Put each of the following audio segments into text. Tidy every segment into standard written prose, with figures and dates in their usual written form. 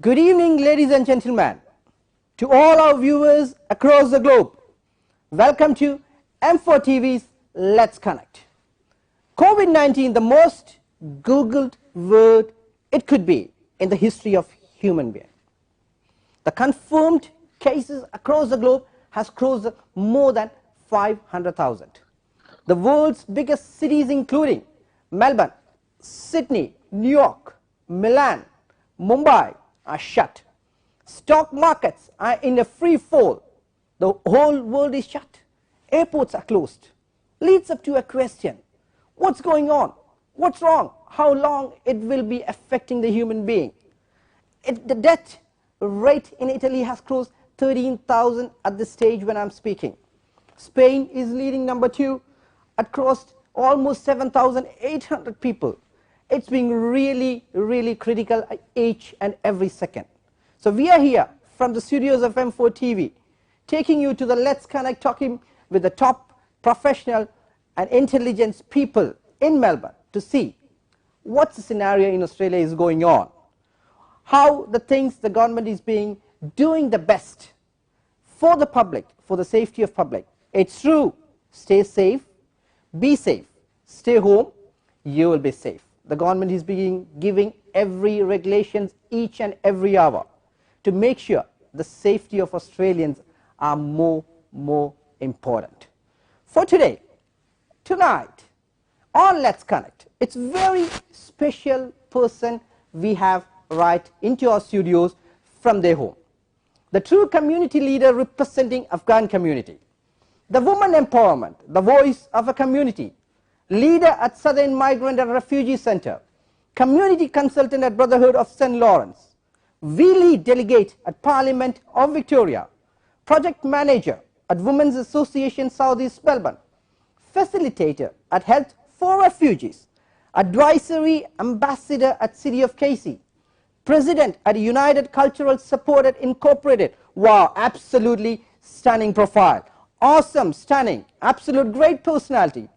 Good evening, ladies and gentlemen, to all our viewers across the globe. Welcome to M4TV's Let's Connect. COVID-19, the most Googled word it could be in the history of human being. The confirmed cases across the globe has crossed more than 500,000. The world's biggest cities including Melbourne, Sydney, New York, Milan, Mumbai are shut. Stock markets are in a free fall. The whole world is shut. Airports are closed. Leads up to a question. What's going on? What's wrong? How long it will be affecting the human being? The death rate in Italy has crossed 13,000 at this stage when I'm speaking. Spain is leading number 2 at crossed almost 7,800 people. It's being really, really critical each and every second. So we are here from the studios of M4TV, taking you to the Let's Connect, talking with the top professional and intelligent people in Melbourne to see what's the scenario in Australia is going on, how the things the government is doing the best for the public, for the safety of public. It's true, stay safe, be safe, stay home, you will be safe. The government is giving every regulations each and every hour to make sure the safety of Australians are more important. For today, tonight, on Let's Connect, it's very special person we have right into our studios from their home. The true community leader representing Afghan community. The woman empowerment, the voice of a community. Leader at Southern Migrant and Refugee Center. Community consultant at Brotherhood of St. Lawrence. WeLead delegate at Parliament of Victoria. Project manager at Women's Association South East Melbourne. Facilitator at Health for Refugees. Advisory ambassador at City of Casey. President at United Cultural Supported Incorporated. Wow, absolutely stunning profile. Awesome, stunning, absolute great personality.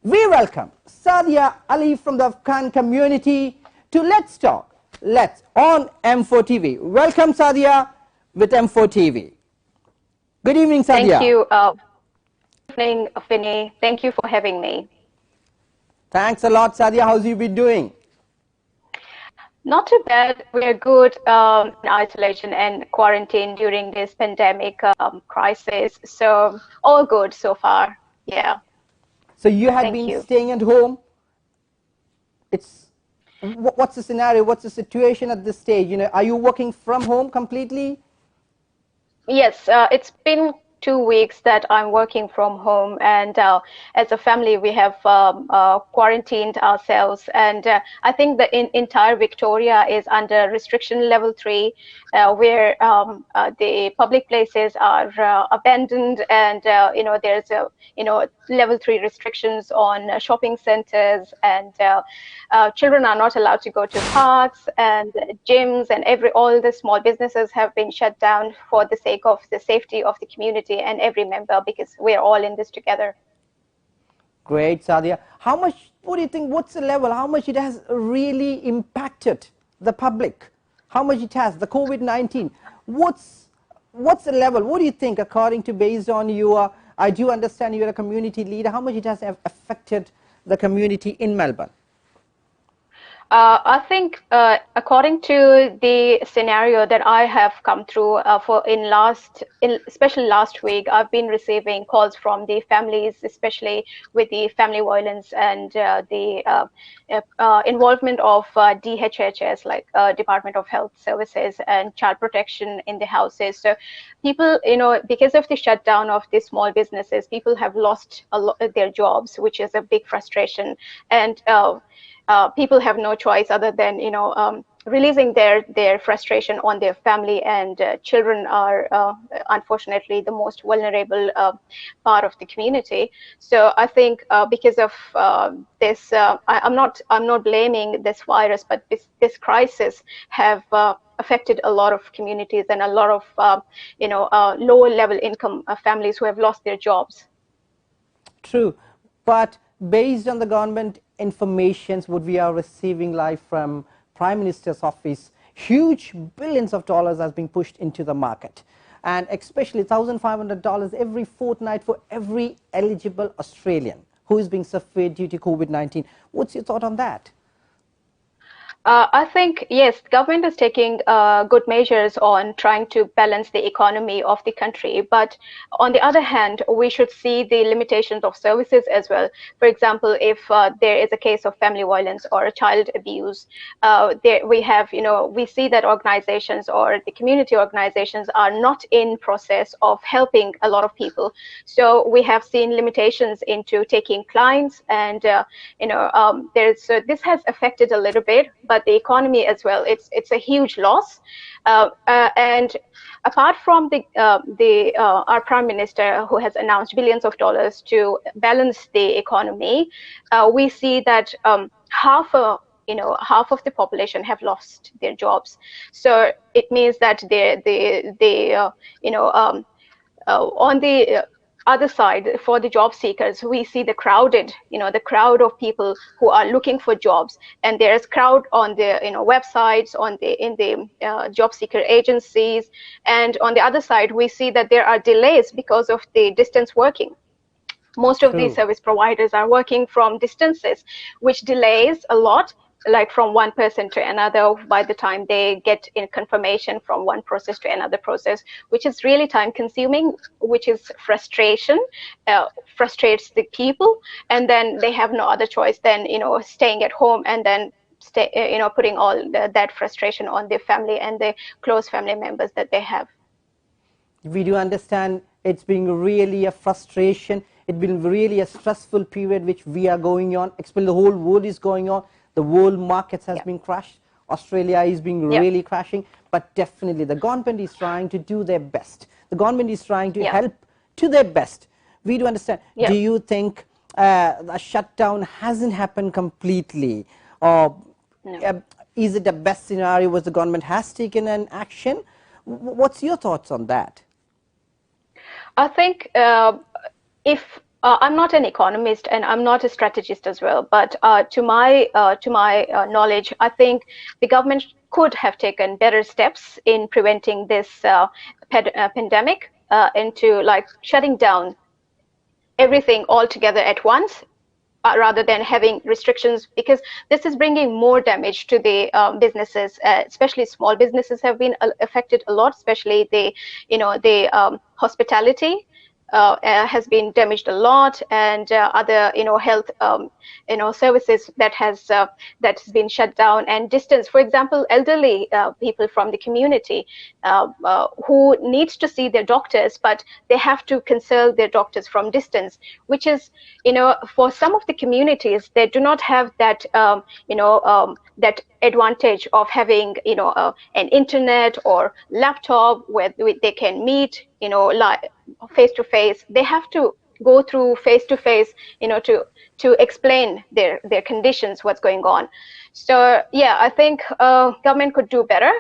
We welcome Sadia Ali from the Afghan community to Let's Talk, Let's on M4TV. Welcome Sadia with M4TV. Good evening Sadia. Thank you. Good evening Vinny. Thank you for having me. Thanks a lot Sadia. How's you been doing? Not too bad. We're good in isolation and quarantine during this pandemic crisis. So all good so far. Yeah. So you have been staying at home. What's the scenario? What's the situation at this stage? You know, are you working from home completely? Yes, it's been 2 weeks that I'm working from home, and as a family we have quarantined ourselves, and I think the entire Victoria is under restriction level 3, where the public places are abandoned, and there's level 3 restrictions on shopping centers, and children are not allowed to go to parks and gyms, and all the small businesses have been shut down for the sake of the safety of the community and every member, because we're all in this together. Great, Sadia. What do you think, what's the level, how much it has really impacted the public? How much it has, the COVID-19? What's the level? What do you think, according to, based on your, I do understand you're a community leader, how much it has affected the community in Melbourne? I think according to the scenario that I have come through especially last week, I've been receiving calls from the families, especially with the family violence and the involvement of DHHS, like Department of Health Services, and child protection in the houses. So people, because of the shutdown of the small businesses, people have lost their jobs, which is a big frustration. And people have no choice other than releasing their frustration on their family, and children are unfortunately the most vulnerable part of the community. So I think because of this, I'm not blaming this virus, but this crisis have affected a lot of communities and a lot of lower level income families who have lost their jobs. True, but based on the government information what we are receiving live from Prime Minister's office, huge billions of dollars has been pushed into the market, and especially $1,500 every fortnight for every eligible Australian who is being suffered due to COVID-19. What's your thought on that? I think, yes, government is taking good measures on trying to balance the economy of the country. But on the other hand, we should see the limitations of services as well. For example, if there is a case of family violence or child abuse, we see that organizations or the community organizations are not in process of helping a lot of people. So we have seen limitations into taking clients, and this has affected a little bit. But the economy as well, it's a huge loss. And apart from our Prime Minister, who has announced billions of dollars to balance the economy, we see that half of the population have lost their jobs. So it means that on the other side, for the job seekers, we see the crowd of people who are looking for jobs, and there's crowd on the websites, in the job seeker agencies, and on the other side we see that there are delays because of the distance working. Most of these service providers are working from distances, which delays a lot, like from one person to another, by the time they get in confirmation from one process to another process, which is really time consuming, which is frustration, frustrates the people, and then they have no other choice than staying at home, and then putting all that frustration on their family and the close family members that they have. We do understand it's been really a frustration. It's been really a stressful period which we are going on. Especially the whole world is going on. The world markets has been crashed. Australia is being really crashing. But definitely the government is trying to do their best. The government is trying to help to their best. We do understand. Do you think the shutdown hasn't happened completely? Or is it the best scenario where the government has taken an action? What's your thoughts on that? I think I'm not an economist and I'm not a strategist as well, but to my knowledge, I think the government could have taken better steps in preventing this pandemic, into like shutting down everything altogether at once, rather than having restrictions, because this is bringing more damage to the businesses, especially small businesses have been affected a lot, especially the hospitality has been damaged a lot, and other health services that has been shut down, and distance. For example, elderly people from the community who needs to see their doctors, but they have to consult their doctors from distance, which is for some of the communities, they do not have that that advantage of having an internet or laptop where they can meet face to face. They have to go through face to face to explain their conditions, what's going on. So yeah, I think government could do better,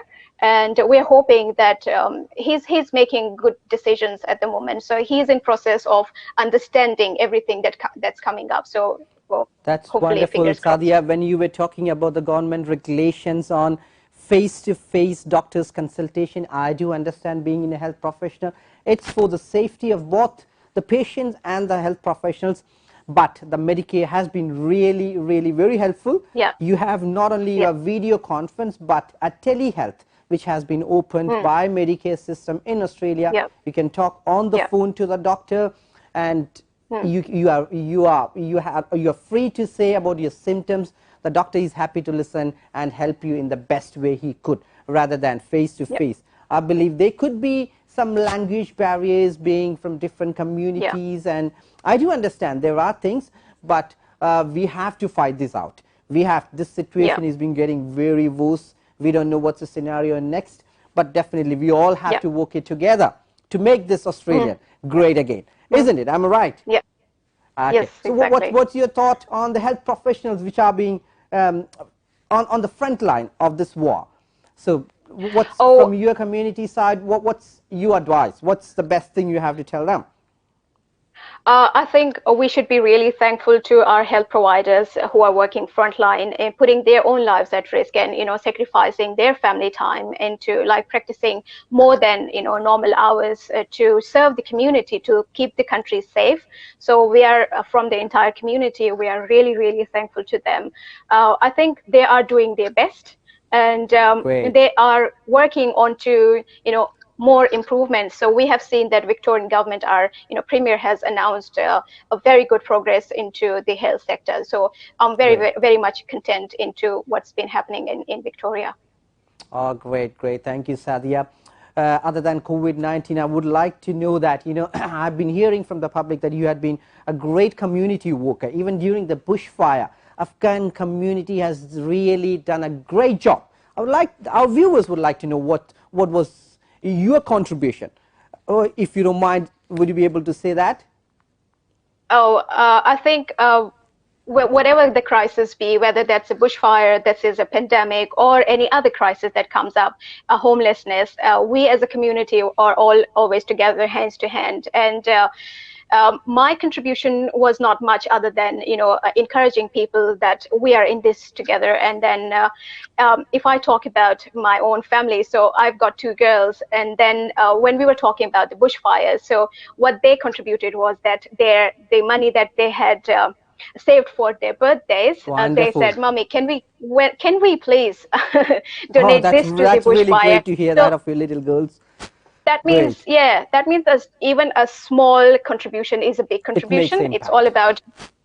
and we're hoping that he's making good decisions at the moment. So he's in process of understanding everything that's coming up. So that's wonderful, Sadia. When you were talking about the government regulations on face-to-face doctors consultation, I do understand, being in a health professional, it's for the safety of both the patients and the health professionals. But the Medicare has been really, really very helpful. You have not only a video conference, but a telehealth which has been opened by Medicare system in Australia. You can talk on the phone to the doctor, and you are free to say about your symptoms. The doctor is happy to listen and help you in the best way he could, rather than face to face. I believe there could be some language barriers, being from different communities, and I do understand there are things, but we have to fight this out. This situation is been getting very worse. We don't know what's the scenario next, but definitely we all have to work it together to make this Australia great again, isn't it? Am I right? Yeah. Okay. Yes, so exactly. what's your thought on the health professionals which are being on the front line of this war? So what's from your community side, what's your advice? What's the best thing you have to tell them? I think we should be really thankful to our health providers who are working frontline and putting their own lives at risk and, sacrificing their family time into like practicing more than, normal hours to serve the community, to keep the country safe. So we are from the entire community, we are really, really thankful to them. I think they are doing their best, and Great. they are working on to, more improvements. So we have seen that Victorian government, our Premier has announced a very good progress into the health sector. So I'm very, Great. very much content into what's been happening in Victoria. Oh, great, great. Thank you, Sadia. Other than COVID-19, I would like to know that, I've been hearing from the public that you had been a great community worker. Even during the bushfire, Afghan community has really done a great job. I would like, our viewers would like to know what was your contribution. Or if you don't mind, would you be able to say that? Oh, I think whatever the crisis be, whether that's a bushfire, that is a pandemic, or any other crisis that comes up, homelessness, we as a community are all always together, hands to hand. And my contribution was not much other than, encouraging people that we are in this together. And then if I talk about my own family, so I've got two girls. And then when we were talking about the bushfires, so what they contributed was that the money that they had saved for their birthdays, they said, "Mommy, can we please donate this to the bushfire?" That's really great to hear that of your little girls. That means, yeah, that means even a small contribution is a big contribution. It's all about,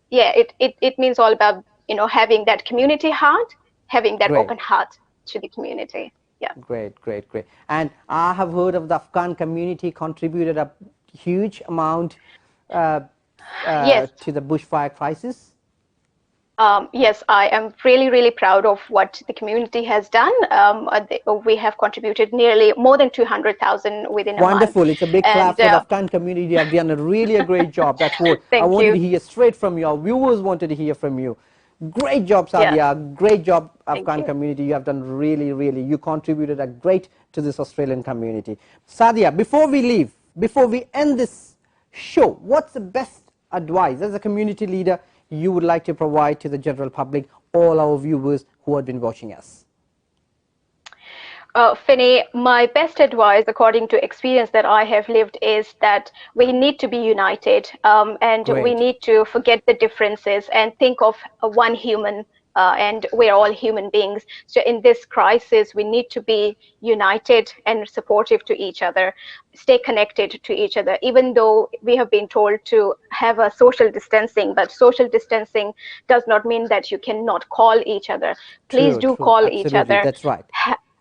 yeah, it means all about, having that community heart, having that open heart to the community. Yeah. Great, great, great. And I have heard of the Afghan community contributed a huge amount yes. to the bushfire crisis. Yes, I am really, really proud of what the community has done. We have contributed nearly more than 200,000 within a month. Wonderful. It's a big clap for the Afghan community. You have done a great job. That's what I wanted to hear straight from you. Our viewers wanted to hear from you. Great job, Sadia. Yeah. Great job, Afghan community. You have done really, really. You contributed a great to this Australian community. Sadia, before we leave, before we end this show, what's the best advice as a community leader you would like to provide to the general public, all our viewers who have been watching us? Finney, my best advice, according to experience that I have lived, is that we need to be united, and we need to forget the differences and think of one human, and we're all human beings. So in this crisis, we need to be united and supportive to each other, stay connected to each other, even though we have been told to have a social distancing, but social distancing does not mean that you cannot call each other. Please do call each other. That's right.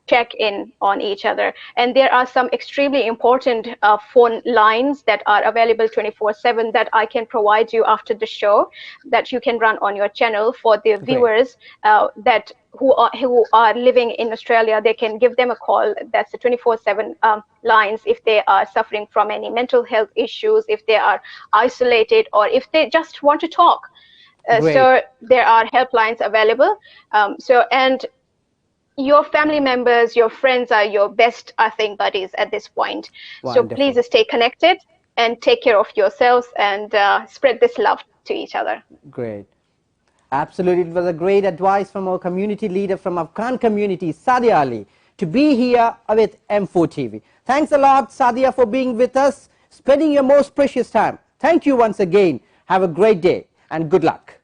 Check in on each other. And there are some extremely important phone lines that are available 24/7 that I can provide you after the show, that you can run on your channel for the viewers that who are living in Australia. They can give them a call. That's the 24/7 lines if they are suffering from any mental health issues, if they are isolated, or if they just want to talk. So there are helplines available. And your family members, your friends are your best, I think, buddies at this point. Wonderful. So please stay connected and take care of yourselves and spread this love to each other. Great. Absolutely. It was a great advice from our community leader from Afghan community, Sadia Ali, to be here with M4TV. Thanks a lot, Sadia, for being with us, spending your most precious time. Thank you once again. Have a great day and good luck.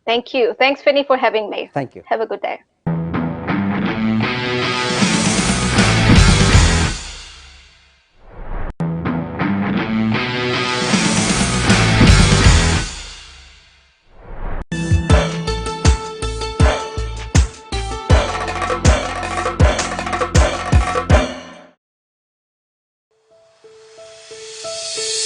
Thank you. Thanks, Finney, for having me. Thank you. Have a good day.